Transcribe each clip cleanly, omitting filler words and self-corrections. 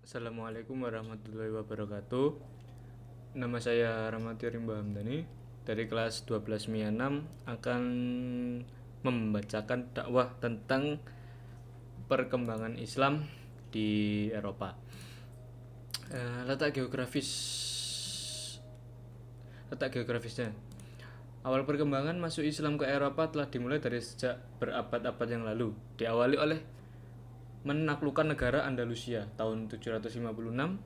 Assalamualaikum warahmatullahi wabarakatuh. Nama saya Rahmati Rimba Hamdani dari kelas 12 MIA 6 akan membacakan dakwah tentang perkembangan Islam di Eropa. Letak geografisnya. Awal perkembangan masuk Islam ke Eropa telah dimulai dari sejak berabad-abad yang lalu, diawali oleh menaklukkan negara Andalusia tahun 756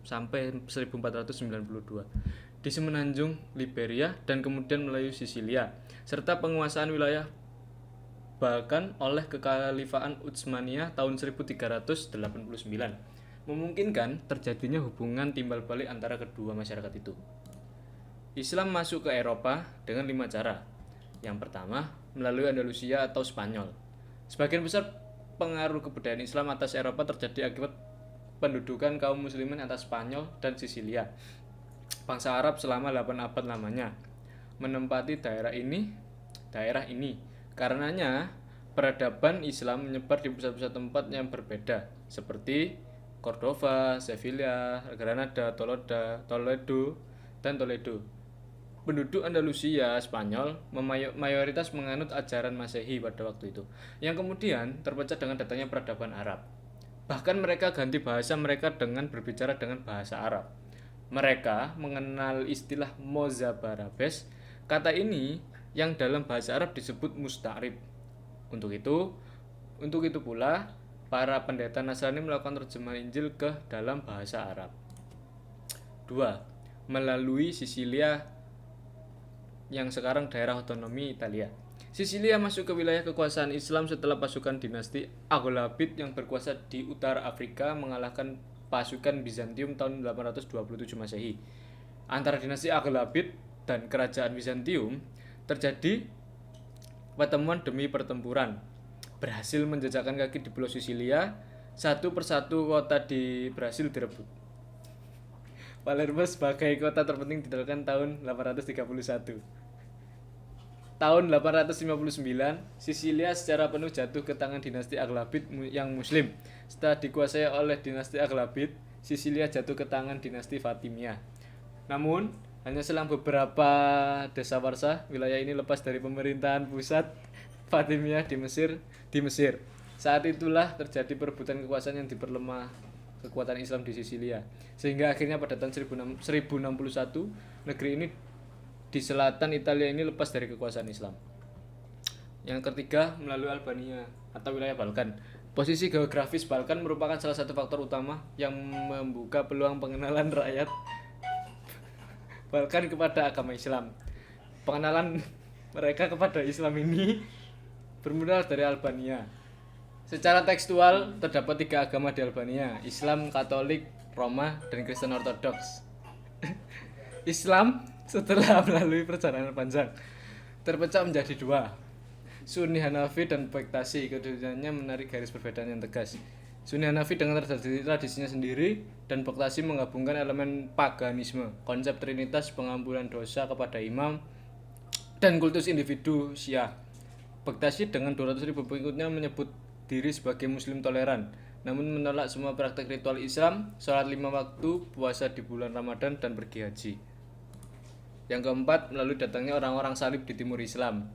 sampai 1492 di semenanjung Liberia dan kemudian melalui Sisilia, serta penguasaan wilayah Balkan oleh Kekhalifahan Utsmaniyah tahun 1389 memungkinkan terjadinya hubungan timbal balik antara kedua masyarakat itu. Islam masuk ke Eropa dengan 5 cara. Yang pertama, melalui Andalusia atau Spanyol. Sebagian besar pengaruh kebudayaan Islam atas Eropa terjadi akibat pendudukan kaum muslimin atas Spanyol dan Sisilia. Bangsa Arab selama 8 abad lamanya menempati daerah ini. Karenanya, peradaban Islam menyebar di pusat-pusat tempat yang berbeda, seperti Cordova, Sevilla, Granada, Toledo, dan Toledo. Penduduk Andalusia Spanyol mayoritas menganut ajaran Masehi pada waktu itu, yang kemudian terpecah dengan datangnya peradaban Arab. Bahkan mereka ganti bahasa mereka dengan berbicara dengan bahasa Arab. Mereka mengenal istilah Mozabarabes. Kata ini yang dalam bahasa Arab disebut musta'rib. Untuk itu pula para pendeta Nasrani melakukan terjemahan Injil ke dalam bahasa Arab. 2. Melalui Sisilia yang sekarang daerah otonomi Italia. Sisilia masuk ke wilayah kekuasaan Islam setelah pasukan dinasti Aghlabid yang berkuasa di utara Afrika mengalahkan pasukan Bizantium tahun 827 Masehi. Antara dinasti Aghlabid dan kerajaan Bizantium terjadi pertemuan demi pertempuran. Berhasil menjejakkan kaki di pulau Sisilia, satu persatu kota berhasil direbut. Palermo sebagai kota terpenting didirikan tahun 831. Tahun 859, Sisilia secara penuh jatuh ke tangan dinasti Aghlabid yang muslim. Setelah dikuasai oleh dinasti Aghlabid, Sisilia jatuh ke tangan dinasti Fatimiyah. Namun, hanya selang beberapa dasawarsa, wilayah ini lepas dari pemerintahan pusat Fatimiyah di Mesir. Saat itulah terjadi perebutan kekuasaan yang diperlemah kekuatan Islam di Sisilia, sehingga akhirnya pada tahun 1061 negeri ini di selatan Italia ini lepas dari kekuasaan Islam. Yang ketiga, melalui Albania atau wilayah Balkan. Posisi geografis Balkan merupakan salah satu faktor utama yang membuka peluang pengenalan rakyat Balkan kepada agama Islam. Pengenalan mereka kepada Islam ini bermula dari Albania. Secara tekstual, terdapat 3 agama di Albania: Islam, Katolik, Roma, dan Kristen Ortodoks. Islam setelah melalui perjalanan panjang terpecah menjadi 2, Sunni Hanafi dan Bektashi. Keduanya menarik garis perbedaan yang tegas. Sunni Hanafi dengan tradisinya sendiri, dan Bektashi menggabungkan elemen paganisme, konsep trinitas, pengampunan dosa kepada imam, dan kultus individu Syiah. Bektashi dengan 200.000 pengikutnya menyebut diri sebagai muslim toleran, namun menolak semua praktek ritual Islam, sholat 5 waktu, puasa di bulan Ramadan, dan pergi haji. Yang keempat, melalui datangnya orang-orang salib di timur Islam.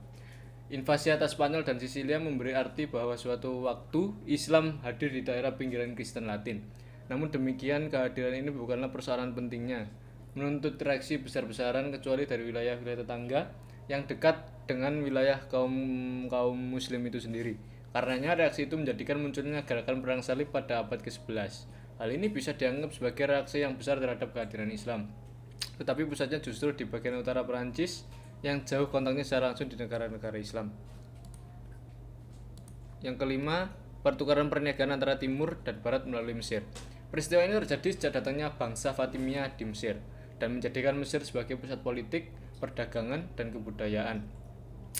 Invasi atas Spanyol dan Sisilia memberi arti bahwa suatu waktu Islam hadir di daerah pinggiran Kristen Latin. Namun demikian, kehadiran ini bukanlah persoalan pentingnya menuntut reaksi besar-besaran kecuali dari wilayah-wilayah tetangga yang dekat dengan wilayah kaum muslim itu sendiri. Karenanya reaksi itu menjadikan munculnya gerakan perang salib pada abad ke-11. Hal ini bisa dianggap sebagai reaksi yang besar terhadap kehadiran Islam. Tetapi pusatnya justru di bagian utara Perancis yang jauh kontaknya secara langsung di negara-negara Islam. Yang kelima, pertukaran perniagaan antara timur dan barat melalui Mesir. Peristiwa ini terjadi sejak datangnya bangsa Fatimiyah di Mesir dan menjadikan Mesir sebagai pusat politik, perdagangan, dan kebudayaan.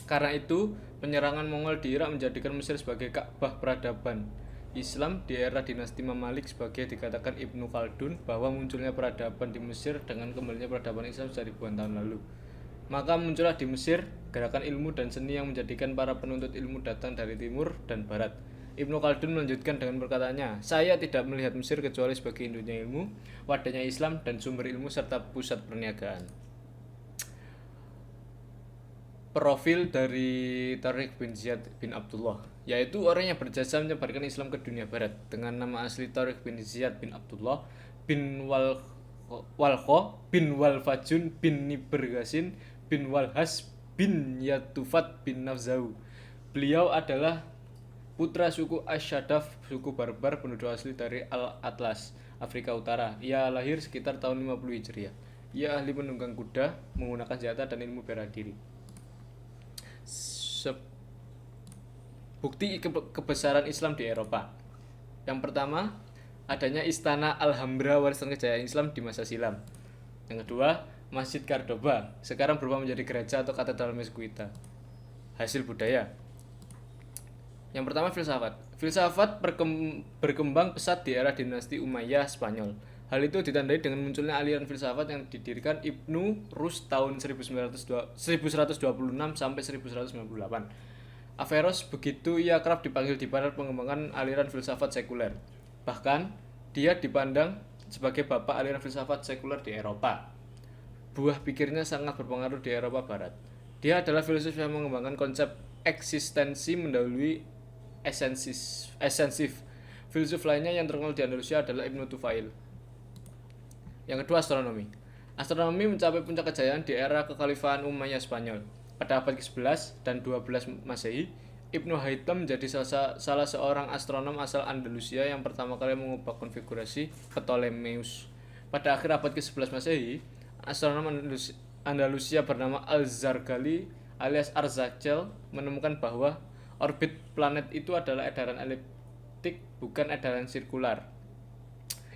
Karena itu, penyerangan Mongol di Irak menjadikan Mesir sebagai Ka'bah peradaban Islam di era dinasti Mamalik, sebagai dikatakan Ibnu Khaldun bahwa munculnya peradaban di Mesir dengan kembalinya peradaban Islam sejak ribuan tahun lalu. Maka muncullah di Mesir gerakan ilmu dan seni yang menjadikan para penuntut ilmu datang dari timur dan barat. Ibnu Khaldun melanjutkan dengan perkataannya, saya tidak melihat Mesir kecuali sebagai induknya ilmu, wadahnya Islam, dan sumber ilmu serta pusat perniagaan. Profil dari Tariq bin Ziyad bin Abdullah, yaitu orang yang berjasa menyebarkan Islam ke dunia barat. Dengan nama asli Tariq bin Ziyad bin Abdullah bin Walkho bin Walfajun bin Nibergasin bin Walhas bin Yatufat bin Nafzau. Beliau adalah putra suku Asyadaf, suku barbar penduduk asli dari Al-Atlas, Afrika Utara. Ia lahir sekitar tahun 50 Hijriah. Ia ahli menunggang kuda, menggunakan senjata dan ilmu bela diri. Bukti kebesaran Islam di Eropa. Yang pertama, adanya Istana Alhambra warisan kejayaan Islam di masa silam. Yang kedua, Masjid Cordoba sekarang berubah menjadi gereja atau katedral mezquita. Hasil budaya. Yang pertama, filsafat. Filsafat berkembang pesat di era dinasti Umayyah Spanyol. Hal itu ditandai dengan munculnya aliran filsafat yang didirikan Ibnu Rus tahun 1126 sampai 1198. Averroes begitu ia kerap dipanggil di barat pengembangan aliran filsafat sekuler. Bahkan, dia dipandang sebagai bapak aliran filsafat sekuler di Eropa. Buah pikirnya sangat berpengaruh di Eropa Barat. Dia adalah filsuf yang mengembangkan konsep eksistensi mendahului esensif. Filsuf lainnya yang terkenal di Andalusia adalah Ibnu Tufail. Yang kedua, astronomi. Astronomi mencapai puncak kejayaan di era kekhalifahan Umayyah Spanyol. Pada abad ke-11 dan 12 Masehi, Ibnu Haytham menjadi salah seorang astronom asal Andalusia yang pertama kali mengubah konfigurasi Ptolemeus. Pada akhir abad ke-11 Masehi, astronom Andalusia bernama Al-Zarghali alias Arzachel menemukan bahwa orbit planet itu adalah edaran eliptik, bukan edaran sirkular.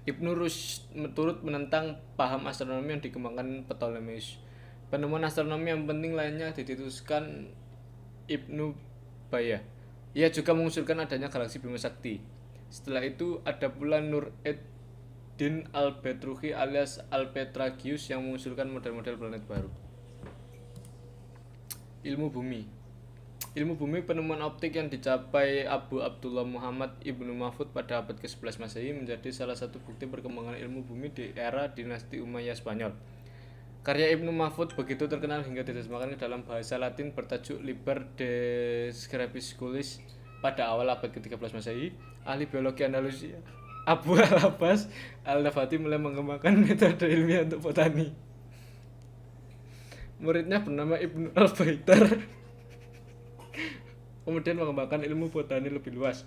Ibnu Rushd turut menentang paham astronomi yang dikembangkan Ptolemeus. Penemuan astronomi yang penting lainnya dituliskan Ibnu Bayah. Ia juga mengusulkan adanya galaksi Bima Sakti. Setelah itu ada pula Nur ed-Din al-Betruhi alias Alpetragius yang mengusulkan model-model planet baru. Ilmu bumi. Ilmu bumi, penemuan optik yang dicapai Abu Abdullah Muhammad Ibnu Mahfud pada abad ke-11 Masehi menjadi salah satu bukti perkembangan ilmu bumi di era dinasti Umayyah Spanyol. Karya Ibnu Mahfud begitu terkenal hingga diterjemahkan ke dalam bahasa Latin bertajuk Liber de Crepusculis pada awal abad ke-13 Masehi. Ahli biologi Andalusia Abu al-Abbas al-Nafati mulai mengembangkan metode ilmiah untuk botani. Muridnya bernama Ibnu al-Baitar kemudian mengembangkan ilmu botani lebih luas.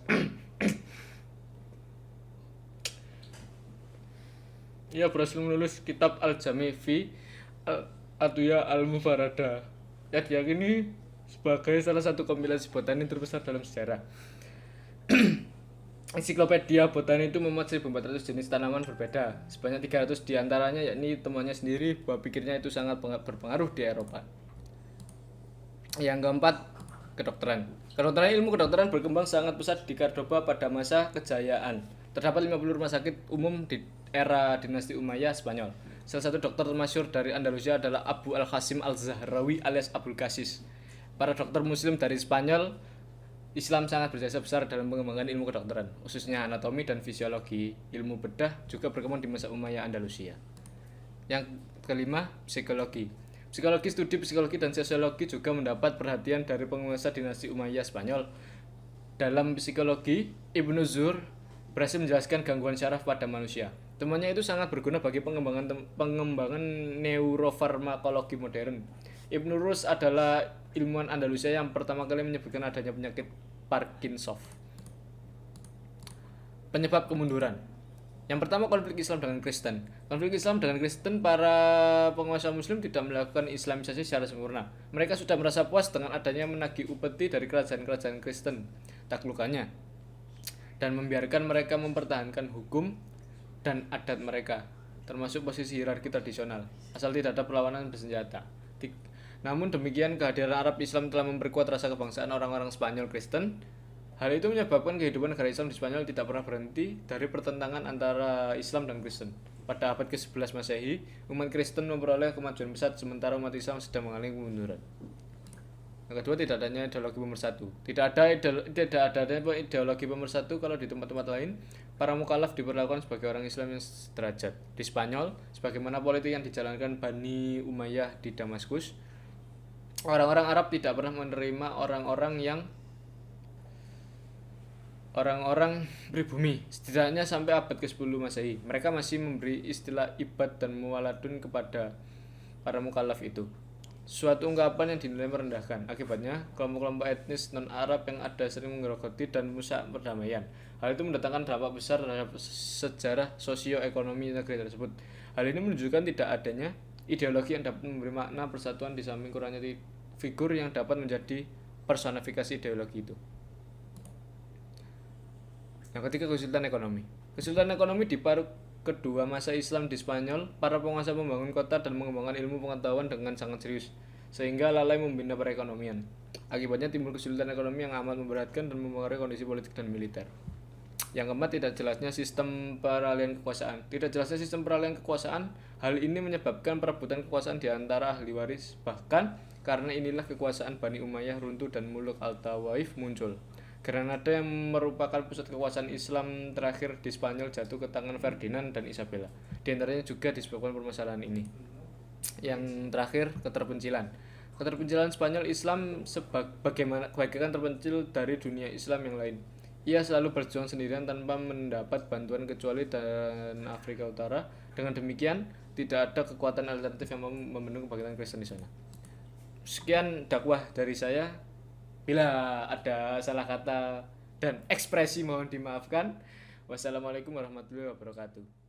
Ia berhasil menulis kitab Al-Jami' fi Al-Adwiyah Al-Mufarradah yang diyakini sebagai salah satu kompilasi botani terbesar dalam sejarah. Ensiklopedia botani itu memuat 1.400 jenis tanaman berbeda. Sebanyak 300 diantaranya yakni temannya sendiri, bahwa pikirnya itu sangat berpengaruh di Eropa. Yang keempat, kedokteran. Ilmu kedokteran berkembang sangat pesat di Cordoba pada masa kejayaan. Terdapat 50 rumah sakit umum di era dinasti Umayyah Spanyol. Salah satu dokter termasyhur dari Andalusia adalah Abu al-Qasim al-Zahrawi alias Abul Qasis. Para dokter muslim dari Spanyol, Islam sangat berjasa besar dalam pengembangan ilmu kedokteran, khususnya anatomi dan fisiologi. Ilmu bedah juga berkembang di masa Umayyah Andalusia. Yang kelima, psikologi. Studi psikologi dan sosiologi juga mendapat perhatian dari penguasa dinasti Umayyah Spanyol. Dalam psikologi, Ibnu Zur berhasil menjelaskan gangguan syaraf pada manusia. Temuannya itu sangat berguna bagi pengembangan neurofarmakologi modern. Ibnu Rus adalah ilmuwan Andalusia yang pertama kali menyebutkan adanya penyakit Parkinson. Penyebab kemunduran. Yang pertama, konflik Islam dengan Kristen. Konflik Islam dengan Kristen, para penguasa Muslim tidak melakukan Islamisasi secara sempurna. Mereka sudah merasa puas dengan adanya menagih upeti dari kerajaan-kerajaan Kristen taklukannya, dan membiarkan mereka mempertahankan hukum dan adat mereka, termasuk posisi hierarki tradisional, asal tidak ada perlawanan bersenjata. Namun demikian, kehadiran Arab Islam telah memperkuat rasa kebangsaan orang-orang Spanyol Kristen. Hal itu menyebabkan kehidupan negara Islam di Spanyol tidak pernah berhenti dari pertentangan antara Islam dan Kristen. Pada abad ke-11 Masehi, umat Kristen memperoleh kemajuan pesat sementara umat Islam sedang mengalami kemunduran. Yang kedua, tidak adanya ideologi pemersatu. Tidak adanya ideologi pemersatu kalau di tempat-tempat lain para mukallaf diperlakukan sebagai orang Islam yang sederajat. Di Spanyol, sebagaimana politik yang dijalankan Bani Umayyah di Damaskus, orang-orang Arab tidak pernah menerima orang-orang pribumi. Setidaknya sampai abad ke-10 Masehi, mereka masih memberi istilah ibad dan muwaladun kepada para mukallaf itu. Suatu ungkapan yang dinilai merendahkan. Akibatnya, kelompok-kelompok etnis non-Arab yang ada sering menggerogoti dan merusak perdamaian. Hal itu mendatangkan dampak besar terhadap sejarah sosioekonomi negeri tersebut. Hal ini menunjukkan tidak adanya ideologi yang dapat memberi makna persatuan di samping kurangnya figur yang dapat menjadi personifikasi ideologi itu. Yang ketiga, kesulitan ekonomi. Kesulitan ekonomi di paruh kedua masa Islam di Spanyol, para penguasa membangun kota dan mengembangkan ilmu pengetahuan dengan sangat serius, sehingga lalai membina perekonomian. Akibatnya timbul kesulitan ekonomi yang amat memberatkan dan mempengaruhi kondisi politik dan militer. Yang keempat, tidak jelasnya sistem peralihan kekuasaan. Tidak jelasnya sistem peralihan kekuasaan, hal ini menyebabkan perebutan kekuasaan di antara ahli waris. Bahkan karena inilah kekuasaan Bani Umayyah runtuh dan Muluk Al-Tawaif muncul. Granada yang merupakan pusat kekuasaan Islam terakhir di Spanyol jatuh ke tangan Ferdinand dan Isabella. Di antaranya juga disebabkan permasalahan ini. Yang terakhir, keterpencilan. Keterpencilan Spanyol Islam bagaikan terpencil dari dunia Islam yang lain. Ia selalu berjuang sendirian tanpa mendapat bantuan kecuali dari Afrika Utara. Dengan demikian, tidak ada kekuatan alternatif yang membendung kebangkitan Kristen di sana. Sekian dakwah dari saya. Bila ada salah kata dan ekspresi mohon dimaafkan. Wassalamualaikum warahmatullahi wabarakatuh.